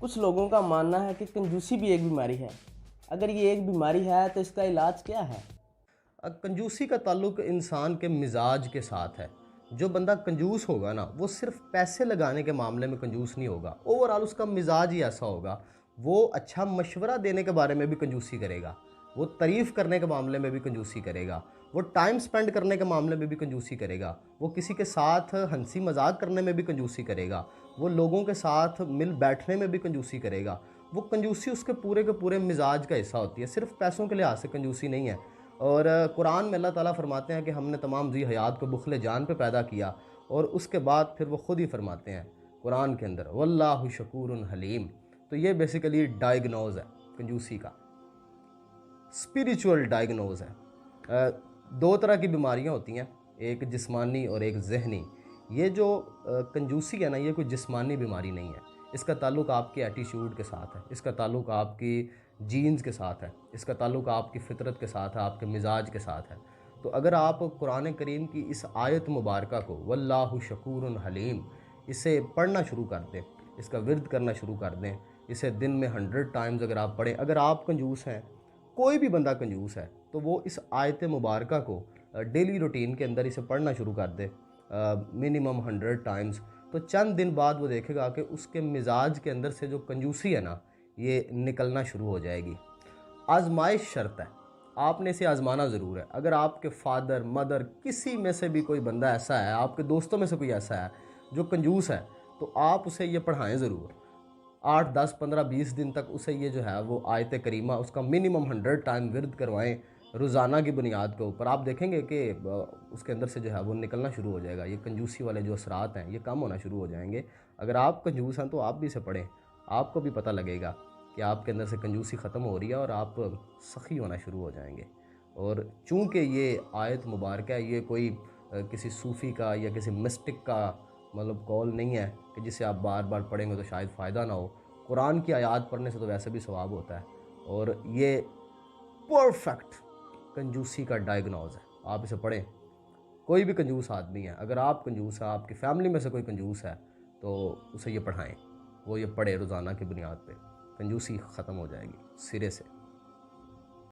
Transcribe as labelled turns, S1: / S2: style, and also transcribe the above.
S1: کچھ لوگوں کا ماننا ہے کہ کنجوسی بھی ایک بیماری ہے۔ اگر یہ ایک بیماری ہے تو اس کا علاج کیا ہے؟
S2: کنجوسی کا تعلق انسان کے مزاج کے ساتھ ہے۔ جو بندہ کنجوس ہوگا نا، وہ صرف پیسے لگانے کے معاملے میں کنجوس نہیں ہوگا، اوورآل اس کا مزاج ہی ایسا ہوگا۔ وہ اچھا مشورہ دینے کے بارے میں بھی کنجوسی کرے گا، وہ تعریف کرنے کے معاملے میں بھی کنجوسی کرے گا، وہ ٹائم سپینڈ کرنے کے معاملے میں بھی کنجوسی کرے گا، وہ کسی کے ساتھ ہنسی مذاق کرنے میں بھی کنجوسی کرے گا، وہ لوگوں کے ساتھ مل بیٹھنے میں بھی کنجوسی کرے گا۔ وہ کنجوسی اس کے پورے مزاج کا حصہ ہوتی ہے، صرف پیسوں کے لحاظ سے کنجوسی نہیں ہے۔ اور قرآن میں اللہ تعالیٰ فرماتے ہیں کہ ہم نے تمام ذی حیات کو بخل جان پہ پیدا کیا، اور اس کے بعد پھر وہ خود ہی فرماتے ہیں قرآن کے اندر واللہ شکور حلیم۔ تو یہ بیسیکلی ڈائگنوز ہے کنجوسی کا، اسپریچول ڈائگنوز ہے۔ دو طرح کی بیماریاں ہوتی ہیں، ایک جسمانی اور ایک ذہنی۔ یہ جو کنجوسی ہے نا، یہ کوئی جسمانی بیماری نہیں ہے، اس کا تعلق آپ کے ایٹیٹیوڈ کے ساتھ ہے، اس کا تعلق آپ کی جینز کے ساتھ ہے، اس کا تعلق آپ کی فطرت کے ساتھ ہے، آپ کے مزاج کے ساتھ ہے۔ تو اگر آپ قرآن کریم کی اس آیت مبارکہ کو واللہ شکور حلیم اسے پڑھنا شروع کر دیں، اس کا ورد کرنا شروع کر دیں، اسے دن میں 100 ٹائمز اگر آپ پڑھیں، اگر آپ کنجوس ہیں، کوئی بھی بندہ کنجوس ہے، تو وہ اس آیت مبارکہ کو ڈیلی روٹین کے اندر اسے پڑھنا شروع کر دے منیمم 100 ٹائمز، تو چند دن بعد وہ دیکھے گا کہ اس کے مزاج کے اندر سے جو کنجوسی ہے نا، یہ نکلنا شروع ہو جائے گی۔ آزمائش شرط ہے، آپ نے اسے آزمانا ضرور ہے۔ اگر آپ کے فادر مدر کسی میں سے بھی کوئی بندہ ایسا ہے، آپ کے دوستوں میں سے کوئی ایسا ہے جو کنجوس ہے، تو آپ اسے یہ پڑھائیں ضرور۔ 8 10 15 20 دن تک اسے یہ جو ہے وہ آیت کریمہ اس کا منیمم 100 ٹائم ورد کروائیں روزانہ کی بنیاد کے اوپر۔ آپ دیکھیں گے کہ اس کے اندر سے جو ہے وہ نکلنا شروع ہو جائے گا، یہ کنجوسی والے جو اثرات ہیں یہ کم ہونا شروع ہو جائیں گے۔ اگر آپ کنجوس ہیں تو آپ بھی اسے پڑھیں، آپ کو بھی پتہ لگے گا کہ آپ کے اندر سے کنجوسی ختم ہو رہی ہے اور آپ سخی ہونا شروع ہو جائیں گے۔ اور چونکہ یہ آیت مبارکہ ہے، یہ کوئی کسی صوفی کا یا کسی مسٹک کا مطلب قول نہیں ہے کہ جسے آپ بار بار پڑھیں گے تو شاید فائدہ نہ ہو۔ قرآن کی آیات پڑھنے سے تو ویسے بھی ثواب ہوتا ہے، اور یہ پرفیکٹ کنجوسی کا ڈائگنوز ہے۔ آپ اسے پڑھیں، کوئی بھی کنجوس آدمی ہے، اگر آپ کنجوس ہیں، آپ کی فیملی میں سے کوئی کنجوس ہے، تو اسے یہ پڑھائیں، وہ یہ پڑھے روزانہ کی بنیاد پہ، کنجوسی ختم ہو جائے گی سرے سے۔